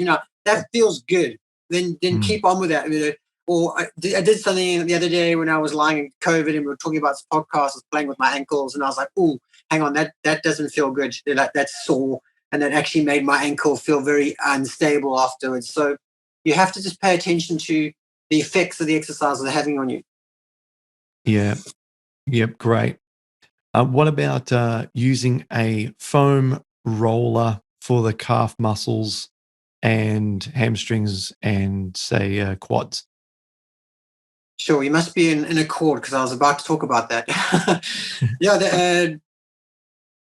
that feels good. Then Mm. keep on with that. Or I did something the other day when I was lying in COVID and we were talking about this podcast. I was playing with my ankles and I was like, oh, hang on, that doesn't feel good. That's sore. And that actually made my ankle feel very unstable afterwards. So you have to just pay attention to the effects of the exercises are having on you. Yeah. Yep. Great. What about using a foam roller for the calf muscles and hamstrings and, say, quads? Sure, you must be in accord because I was about to talk about that. Yeah,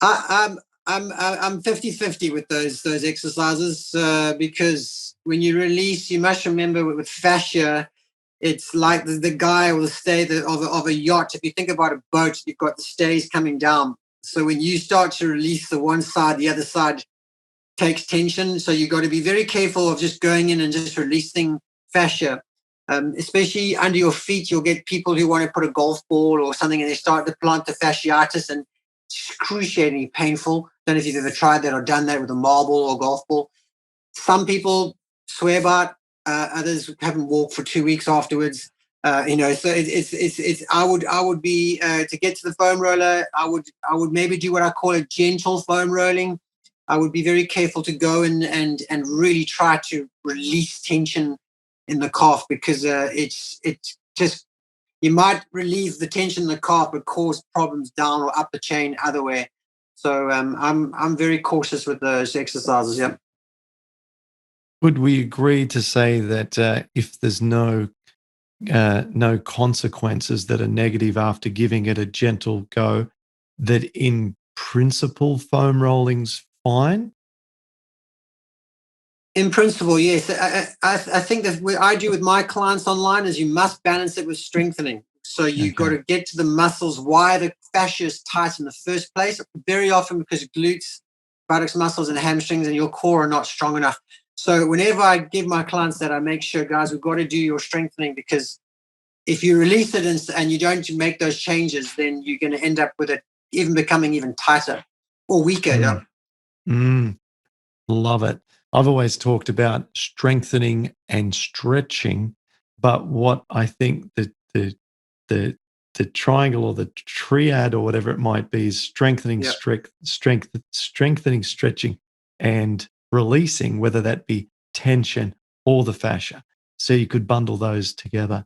I'm 50-50 with those exercises because when you release, you must remember with fascia, it's like the guy or the stay of a yacht. If you think about a boat, you've got the stays coming down. So when you start to release the one side, the other side takes tension. So you've got to be very careful of just going in and just releasing fascia. Especially under your feet, you'll get people who want to put a golf ball or something and they start to plant the fasciitis and excruciatingly painful. Don't know if you've ever tried that or done that with a marble or golf ball. Some people swear by it, others haven't walked for 2 weeks afterwards. So it's. I would be to get to the foam roller. I would maybe do what I call a gentle foam rolling. I would be very careful to go and really try to release tension in the calf because it's just you might relieve the tension in the calf but cause problems down or up the chain other way. So I'm very cautious with those exercises. Yeah. Would we agree to say that if there's no consequences that are negative after giving it a gentle go, that in principle foam rolling's fine? In principle, yes. I think that what I do with my clients online is you must balance it with strengthening. So you've got Okay. to get to the muscles, why the fascia is tight in the first place. Very often because glutes, buttocks muscles, and hamstrings and your core are not strong enough. So whenever I give my clients that, I make sure, guys, we've got to do your strengthening because if you release it and you don't make those changes, then you're going to end up with it even becoming even tighter or weaker. Yeah. Mm. Mm. Love it. I've always talked about strengthening and stretching, but what I think the the triangle or the triad or whatever it might be is strengthening, Yeah. strengthening, stretching, and releasing, whether that be tension or the fascia. So you could bundle those together.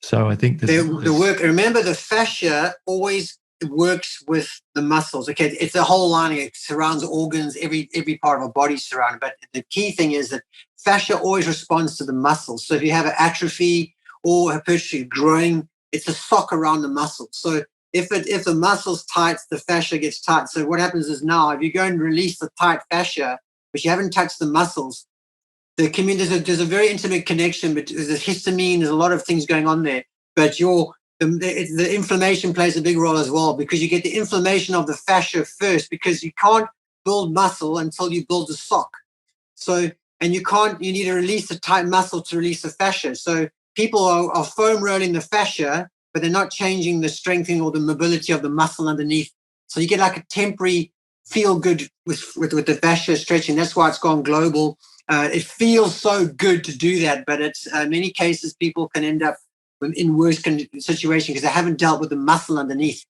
So I think The there's work. Remember, the fascia always works with the muscles. Okay, it's the whole lining. It surrounds organs. Every part of our body is surrounded. But the key thing is that fascia always responds to the muscles. So if you have an atrophy or hypertrophy growing, it's a sock around the muscle. So if the muscle's tight, the fascia gets tight. So what happens is now if you go and release the tight fascia, but you haven't touched the muscles, the community there's a very intimate connection, but there's histamine, there's a lot of things going on there, but the inflammation plays a big role as well because you get the inflammation of the fascia first because you can't build muscle until you build the sock. So and you need to release the tight muscle to release the fascia. So people are foam rolling the fascia but they're not changing the strengthening or the mobility of the muscle underneath, so you get like a temporary feel good with the fascia stretching. That's why it's gone global. It feels so good to do that, but it's many cases people can end up in worse situation because they haven't dealt with the muscle underneath.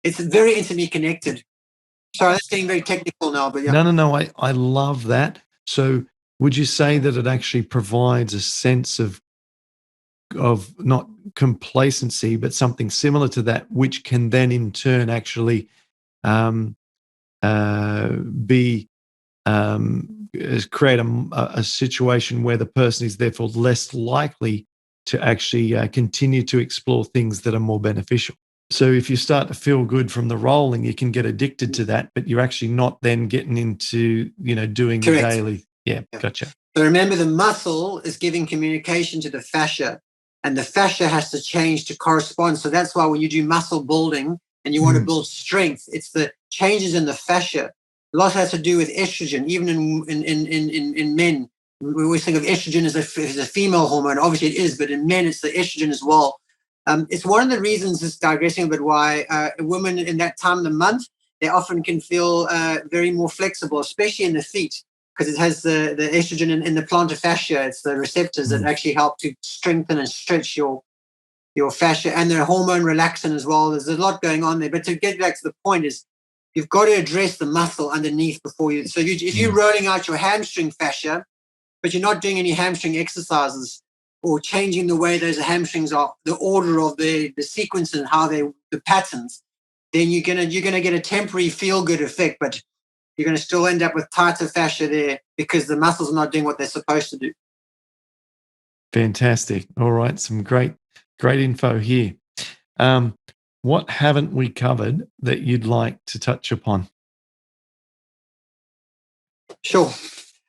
It's very intimately connected. Sorry, that's getting very technical now, but yeah. no. I love that. So would you say that it actually provides a sense of not complacency, but something similar to that, which can then in turn actually um, be create a situation where the person is therefore less likely to actually continue to explore things that are more beneficial. So if you start to feel good from the rolling, you can get addicted to that, but you're actually not then getting into doing the Correct. daily. Yeah, Yeah. gotcha. So remember, the muscle is giving communication to the fascia, and the fascia has to change to correspond. So that's why when you do muscle building and you want to Mm. build strength, it's the changes in the fascia. A lot has to do with estrogen, even in men. We always think of estrogen as a female hormone. Obviously, it is, but in men, it's the estrogen as well. It's one of the reasons, just digressing a bit, why women in that time of the month, they often can feel very more flexible, especially in the feet because it has the estrogen in the plantar fascia. It's the receptors that Mm. actually help to strengthen and stretch your fascia, and the hormone relaxin as well. There's a lot going on there. But to get back to the point is you've got to address the muscle underneath before you. So if you're Mm. rolling out your hamstring fascia, but you're not doing any hamstring exercises or changing the way those hamstrings are, the order of the sequence and how the patterns, then you're gonna get a temporary feel good effect, but you're going to still end up with tighter fascia there because the muscles are not doing what they're supposed to do. Fantastic. All right, some great Great info here. Um, what haven't we covered that you'd like to touch upon? Sure.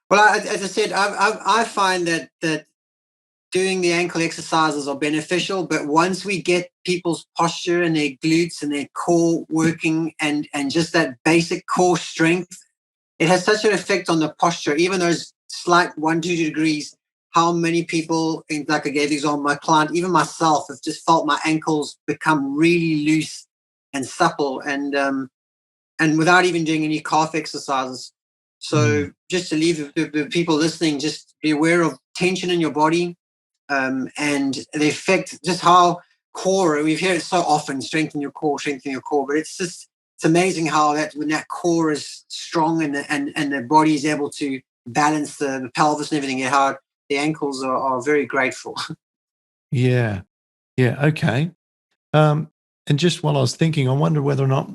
Well, as I said, I find that doing the ankle exercises are beneficial, but once we get people's posture and their glutes and their core working and just that basic core strength, it has such an effect on the posture, even those slight 1-2 degrees. How many people, like I gave the example, my client, even myself, have just felt my ankles become really loose and supple, and without even doing any calf exercises. Mm. So just to leave the people listening, just be aware of tension in your body, and the effect, just how core, we've heard it so often, strengthen your core, but it's amazing how that when that core is strong and the body is able to balance the pelvis and everything, how the ankles are very grateful. Yeah. Yeah. Okay. Um, and just while I was thinking, I wonder whether or not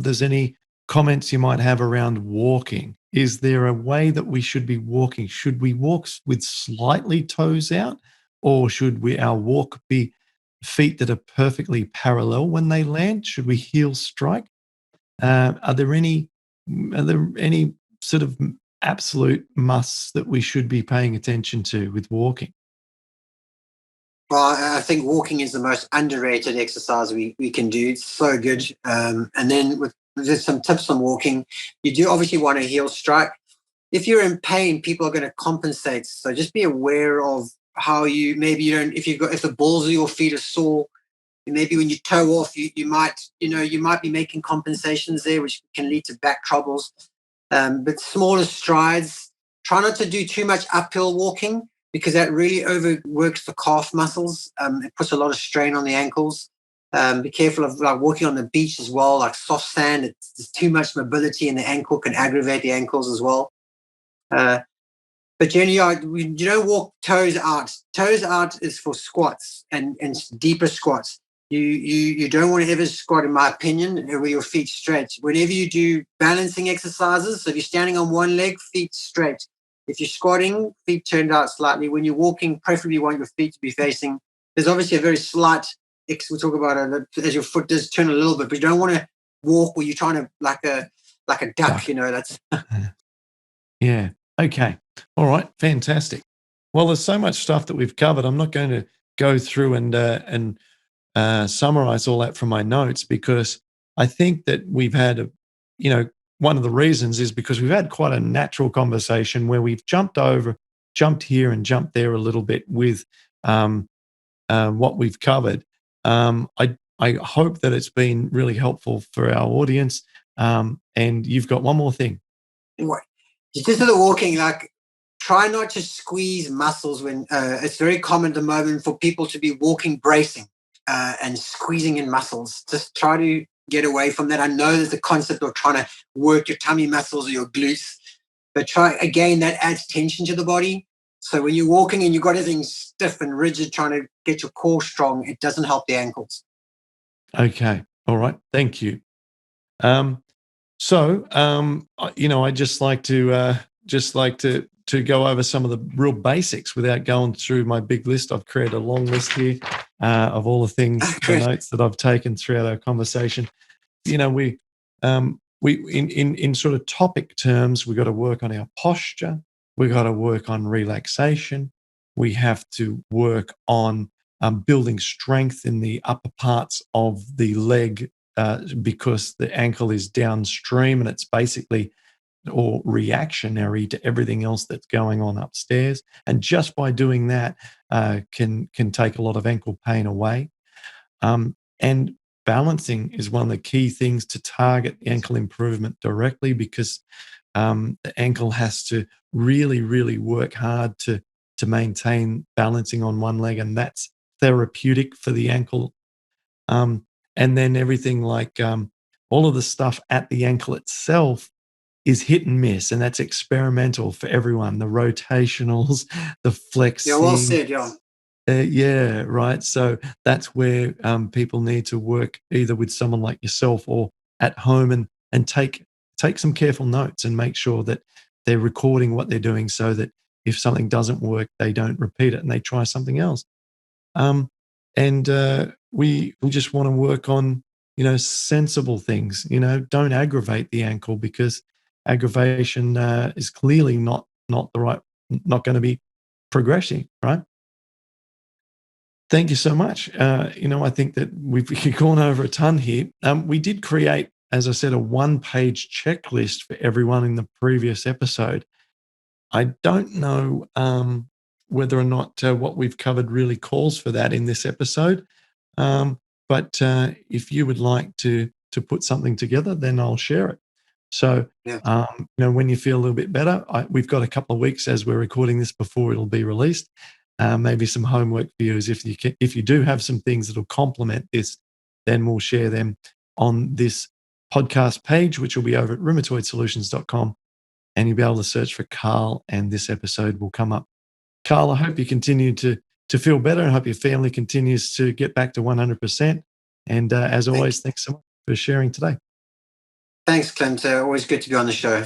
there's any comments you might have around walking. Is there a way that we should be walking? Should we walk with slightly toes out, or should our walk be feet that are perfectly parallel when they land? Should we heel strike? Are there any sort of absolute musts that we should be paying attention to with walking? Well, I think walking is the most underrated exercise we can do. It's so good. And then there's some tips on walking. You do obviously want to heel strike. If you're in pain, people are going to compensate. So just be aware of how maybe you don't, if the balls of your feet are sore, maybe when you toe off, you might be making compensations there, which can lead to back troubles. But smaller strides, try not to do too much uphill walking because that really overworks the calf muscles. It puts a lot of strain on the ankles. Be careful of like walking on the beach as well, like soft sand. There's too much mobility in the ankle can aggravate the ankles as well. Uh, but generally, you don't walk toes out. Toes out is for squats and deeper squats. You don't want to ever squat, in my opinion, with your feet straight. Whenever you do balancing exercises, so if you're standing on one leg, feet straight. If you're squatting, feet turned out slightly. When you're walking, preferably you want your feet to be facing. There's obviously a very slight, we talk about it, as your foot does turn a little bit, but you don't want to walk where you're trying to like a duck, Duck. that's Yeah. Okay. All right. Fantastic. Well, there's so much stuff that we've covered. I'm not going to go through and summarize all that from my notes because I think that we've had one of the reasons is because we've had quite a natural conversation where we've jumped here and jumped there a little bit with um, what we've covered. I hope that it's been really helpful for our audience. And you've got one more thing. just for the walking, like try not to squeeze muscles when it's very common at the moment for people to be walking bracing and squeezing in muscles. Just try to get away from that. I know there's a concept of trying to work your tummy muscles or your glutes, but try again, that adds tension to the body. So when you're walking and you've got everything stiff and rigid, trying to get your core strong, it doesn't help the ankles. Okay. All right. Thank you. Um, I just like to go over some of the real basics without going through my big list. I've created a long list here of all the things, the notes that I've taken throughout our conversation. We in sort of topic terms, we've got to work on our posture. We've got to work on relaxation. We have to work on building strength in the upper parts of the leg because the ankle is downstream and it's basically or reactionary to everything else that's going on upstairs. And just by doing that, can take a lot of ankle pain away. And balancing is one of the key things to target the ankle improvement directly because the ankle has to really, really work hard to maintain balancing on one leg, and that's therapeutic for the ankle. And then everything like all of the stuff at the ankle itself is hit and miss, and that's experimental for everyone. The rotationals, the Yeah, well flexing, said, yeah. yeah, right. So that's where people need to work either with someone like yourself or at home and take some careful notes and make sure that they're recording what they're doing so that if something doesn't work, they don't repeat it and they try something else. Um, And we just want to work on, sensible things. Don't aggravate the ankle, because aggravation is clearly not the right, not going to be progressing, right? Thank you so much. I think that we've gone over a ton here. We did create, as I said, a one-page checklist for everyone in the previous episode. I don't know whether or not what we've covered really calls for that in this episode. But if you would like to put something together, then I'll share it. So, Yeah. when you feel a little bit better, we've got a couple of weeks as we're recording this before it'll be released. Maybe some homework for you is if you do have some things that'll complement this, then we'll share them on this podcast page, which will be over at rheumatoidsolutions.com. And you'll be able to search for Carl, and this episode will come up. Carl, I hope you continue to feel better, and hope your family continues to get back to 100%. And as always, thanks so much for sharing today. Thanks, Clem. Always good to be on the show.